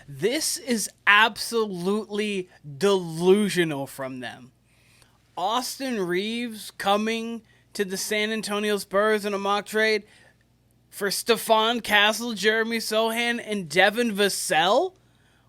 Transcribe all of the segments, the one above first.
This is absolutely delusional from them. Austin Reaves coming to the San Antonio Spurs in a mock trade for Stephon Castle, Jeremy Sochan, and Devin Vassell?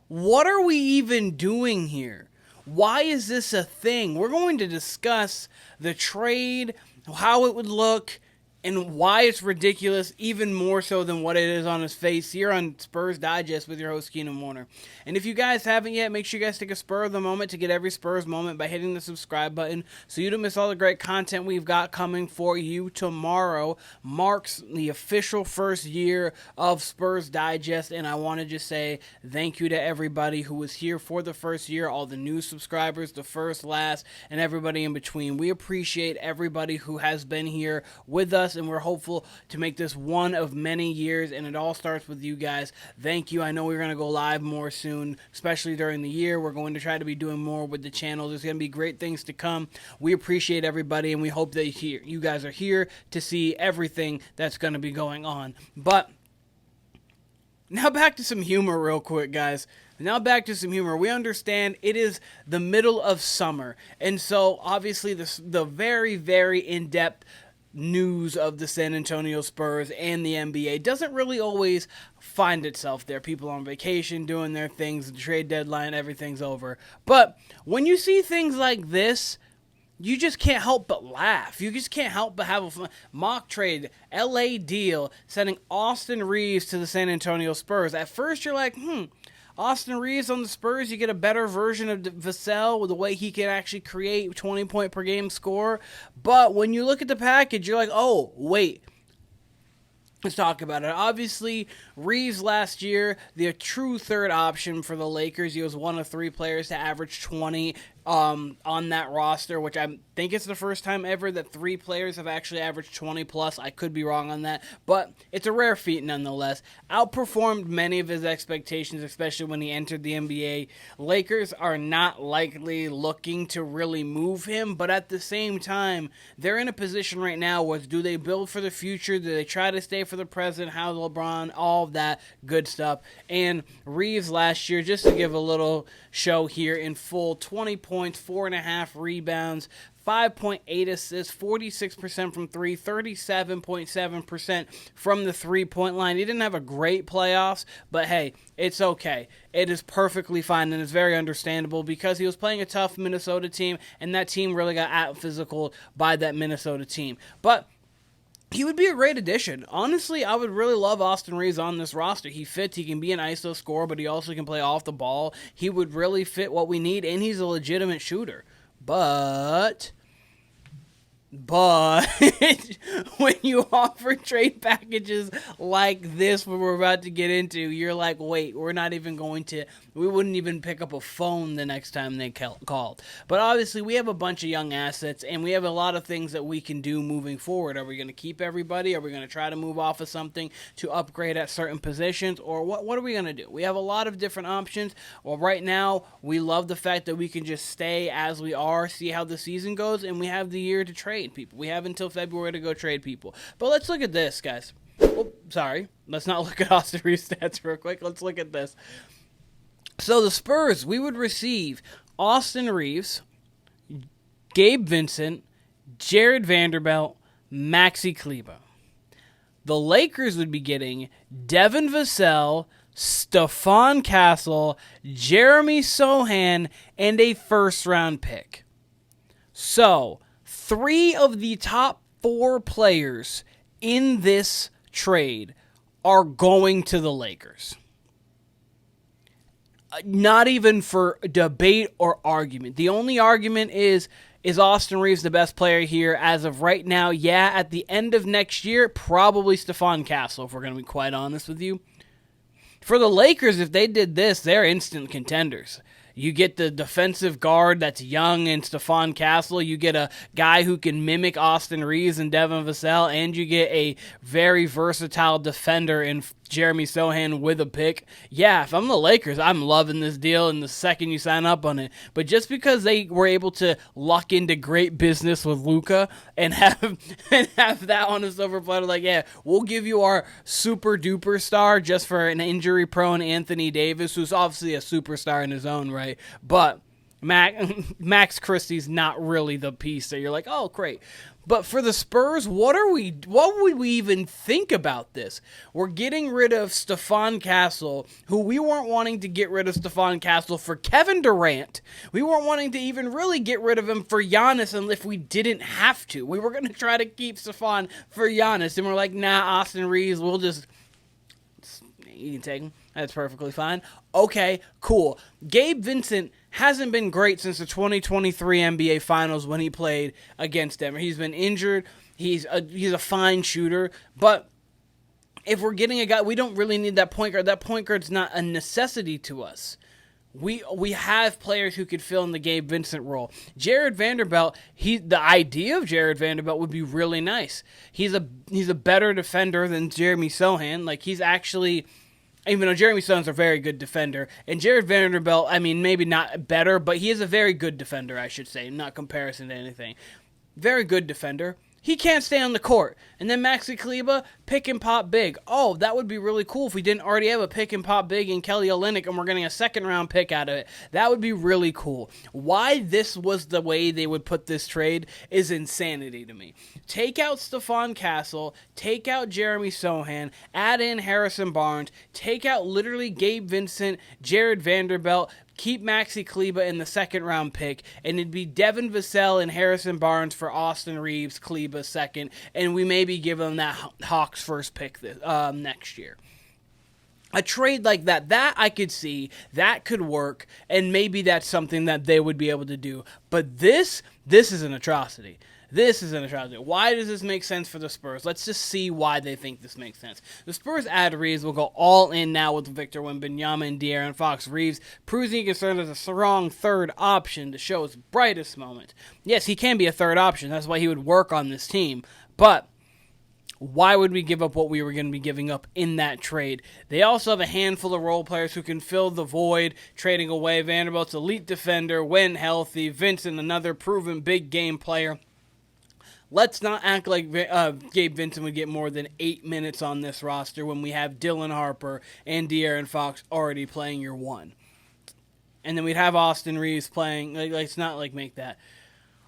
What are we even doing here? Why is this a thing? We're going to discuss the trade, how it would look, and why it's ridiculous, even more so than what it is on its face, here on Spurs Digest with your host, Keenan Warner. And if you guys haven't yet, make sure you guys take a spur of the moment to get every Spurs moment by hitting the subscribe button so you don't miss all the great content we've got coming for you. Tomorrow marks the official first year of Spurs Digest, and I want to just say thank you to everybody who was here for the first year, all the new subscribers, the first, last, and everybody in between. We appreciate everybody who has been here with us, and we're hopeful to make this one of many years, and it all starts with you guys. Thank you. I know we're going to go live more soon, especially during the year. We're going to try to be doing more with the channel. There's going to be great things to come. We appreciate everybody, and we hope that you guys are here to see everything that's going to be going on. But now back to some humor real quick, guys. Now back to some humor. We understand it is the middle of summer, and so obviously the very, very in-depth news of the San Antonio Spurs and the NBA doesn't really always find itself there. People on vacation doing their things, the trade deadline, everything's over. But when you see things like this, you just can't help but laugh. You just can't help but have a fun mock trade, LA deal, sending Austin Reaves to the San Antonio Spurs. At first you're like, Austin Reaves on the Spurs, you get a better version of Vassell with the way he can actually create 20-point per game score. But when you look at the package, you're like, oh, wait. Let's talk about it. Obviously, Reaves last year, the true third option for the Lakers. He was one of three players to average 20 on that roster, which I think it's the first time ever that three players have actually averaged 20 plus. I could be wrong on that, but it's a rare feat nonetheless. Outperformed many of his expectations, especially when he entered the NBA. Lakers are not likely looking to really move him, but at the same time, they're in a position right now where do they build for the future? Do they try to stay for the present? How's LeBron? All of that good stuff. And Reaves last year, just to give a little show here in full, 20 points, 4.5 rebounds, 5.8 assists, 46% from three, 37.7% from the three-point line. He didn't have a great playoffs, but hey, it's okay. It is perfectly fine, and it's very understandable because he was playing a tough Minnesota team, and that team really got out-physical by that Minnesota team. But he would be a great addition. Honestly, I would really love Austin Reaves on this roster. He fits. He can be an ISO scorer, but he also can play off the ball. He would really fit what we need, and he's a legitimate shooter. But when you offer trade packages like this, what we're about to get into, you're like, wait, we wouldn't even pick up a phone the next time they called. But obviously, we have a bunch of young assets, and we have a lot of things that we can do moving forward. Are we going to keep everybody? Are we going to try to move off of something to upgrade at certain positions? Or what are we going to do? We have a lot of different options. Well, right now, we love the fact that we can just stay as we are, see how the season goes, and we have the year to trade people. We have until February to go trade people. But let's look at this, guys. Oh, sorry. Let's not look at Austin Reaves stats real quick. Let's look at this. So the Spurs, we would receive Austin Reaves, Gabe Vincent, Jared Vanderbilt, Maxi Kleber. The Lakers would be getting Devin Vassell, Stephon Castle, Jeremy Sochan, and a first-round pick. So, 3 of the top 4 players in this trade are going to the Lakers. Not even for debate or argument. The only argument is Austin Reaves the best player here as of right now? Yeah, at the end of next year, probably Stephon Castle, if we're going to be quite honest with you. For the Lakers, if they did this, they're instant contenders. You get the defensive guard that's young in Stephon Castle. You get a guy who can mimic Austin Reaves and Devin Vassell, and you get a very versatile defender in Jeremy Sochan with a pick. Yeah, if I'm the Lakers, I'm loving this deal and the second you sign up on it. But just because they were able to lock into great business with Luka and have that on a silver platter, like, yeah, we'll give you our super duper star just for an injury prone Anthony Davis, who's obviously a superstar in his own right. But Max Christie's not really the piece that you're like, oh, great. But for the Spurs, what would we even think about this? We're getting rid of Stephon Castle, who we weren't wanting to get rid of Stephon Castle for Kevin Durant. We weren't wanting to even really get rid of him for Giannis and if we didn't have to. We were going to try to keep Stephon for Giannis, and we're like, nah, Austin Reaves, you can take him. That's perfectly fine. Okay, cool. Gabe Vincent hasn't been great since the 2023 NBA Finals when he played against Denver. He's been injured. He's a fine shooter. But if we're getting a guy, we don't really need that point guard. That point guard's not a necessity to us. We have players who could fill in the Gabe Vincent role. Jared Vanderbilt, the idea of Jared Vanderbilt would be really nice. He's a better defender than Jeremy Sochan. Like, he's actually, even though Jeremy Sochan's a very good defender, and Jared Vanderbilt, I mean, maybe not better, but he is a very good defender, I should say, not comparison to anything. Very good defender. He can't stay on the court. And then Maxi Kleber, pick and pop big. Oh, that would be really cool if we didn't already have a pick and pop big in Kelly Olynyk and we're getting a second-round pick out of it. That would be really cool. Why this was the way they would put this trade is insanity to me. Take out Stephon Castle, take out Jeremy Sochan, add in Harrison Barnes, take out literally Gabe Vincent, Jared Vanderbilt, keep Maxi Kleber in the second-round pick, and it'd be Devin Vassell and Harrison Barnes for Austin Reaves, Kleber second, and we maybe give them that Hawks first pick next year. A trade like that I could see, that could work, and maybe that's something that they would be able to do. But this is an atrocity. This is an atrocity. Why does this make sense for the Spurs? Let's just see why they think this makes sense. The Spurs add Reaves will go all in now with Victor Wembanyama and De'Aaron Fox. Reaves proves he can serve as a strong third option to show his brightest moment. Yes, he can be a third option. That's why he would work on this team. But why would we give up what we were going to be giving up in that trade? They also have a handful of role players who can fill the void, trading away Vanderbilt's elite defender when healthy, Vincent, another proven big game player. Let's not act like Gabe Vincent would get more than 8 minutes on this roster when we have Dylan Harper and De'Aaron Fox already playing your one. And then we'd have Austin Reaves playing. Let's not make that.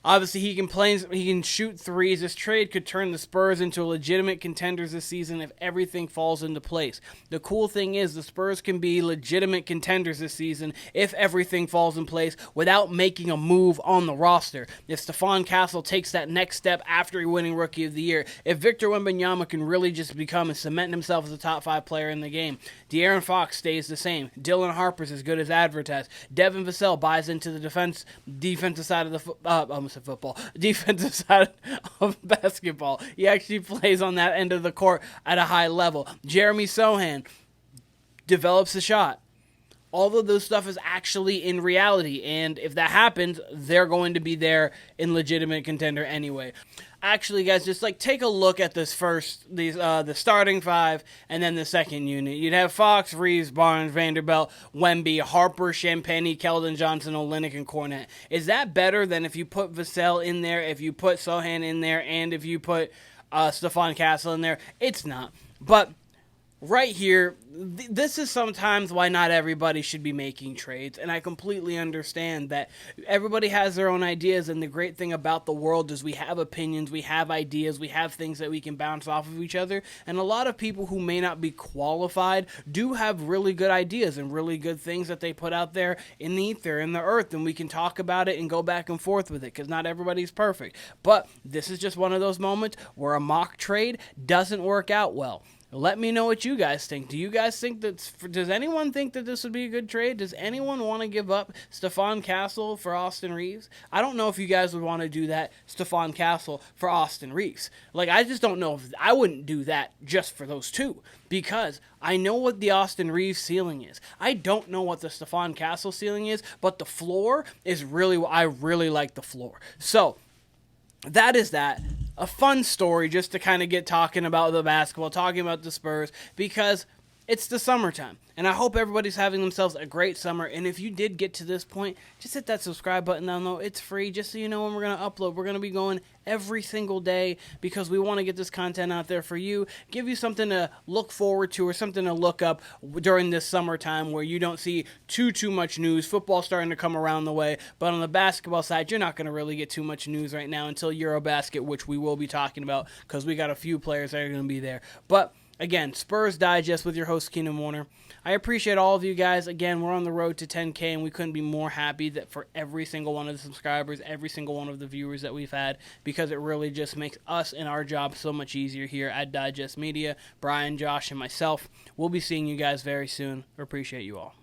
Obviously, he can shoot threes. This trade could turn the Spurs into legitimate contenders this season if everything falls into place. The cool thing is the Spurs can be legitimate contenders this season if everything falls in place without making a move on the roster. If Stephon Castle takes that next step after winning Rookie of the Year, if Victor Wembanyama can really just become and cement himself as a top 5 player in the game, De'Aaron Fox stays the same. Dylan Harper's as good as advertised. Devin Vassell buys into the defensive side of the defensive side of basketball. He actually plays on that end of the court at a high level. Jeremy Sochan develops the shot. All of those stuff is actually in reality, and if that happens, they're going to be there in legitimate contender anyway. Actually, guys, just take a look at the starting 5 and then the second unit. You'd have Fox, Reaves, Barnes, Vanderbilt, Wemby, Harper, Champagnie, Keldon Johnson, Olynyk, and Cornette. Is that better than if you put Vassell in there, if you put Sochan in there, and if you put Stephon Castle in there? It's not. But right here, this is sometimes why not everybody should be making trades, and I completely understand that everybody has their own ideas, and the great thing about the world is we have opinions, we have ideas, we have things that we can bounce off of each other, and a lot of people who may not be qualified do have really good ideas and really good things that they put out there in the ether, in the earth, and we can talk about it and go back and forth with it, because not everybody's perfect. But this is just one of those moments where a mock trade doesn't work out well. Let me know what you guys think. Do you guys think does anyone think that this would be a good trade? Does anyone want to give up Stephon Castle for Austin Reaves? I don't know if you guys would want to do that, Stephon Castle for Austin Reaves. I just don't know if I wouldn't do that just for those two, because I know what the Austin Reaves ceiling is. I don't know what the Stephon Castle ceiling is, but the floor is I really like the floor. So, that is that. A fun story just to kind of get talking about the basketball, talking about the Spurs, because it's the summertime, and I hope everybody's having themselves a great summer. And if you did get to this point, just hit that subscribe button down low. It's free, just so you know when we're going to upload. We're going to be going every single day because we want to get this content out there for you, give you something to look forward to or something to look up during this summertime where you don't see too much news. Football's starting to come around the way, but on the basketball side, you're not going to really get too much news right now until Eurobasket, which we will be talking about because we got a few players that are going to be there. But again, Spurs Digest with your host, Keenan Warner. I appreciate all of you guys. Again, we're on the road to 10K, and we couldn't be more happy that for every single one of the subscribers, every single one of the viewers that we've had, because it really just makes us and our job so much easier here at Digest Media. Brian, Josh, and myself, we'll be seeing you guys very soon. Appreciate you all.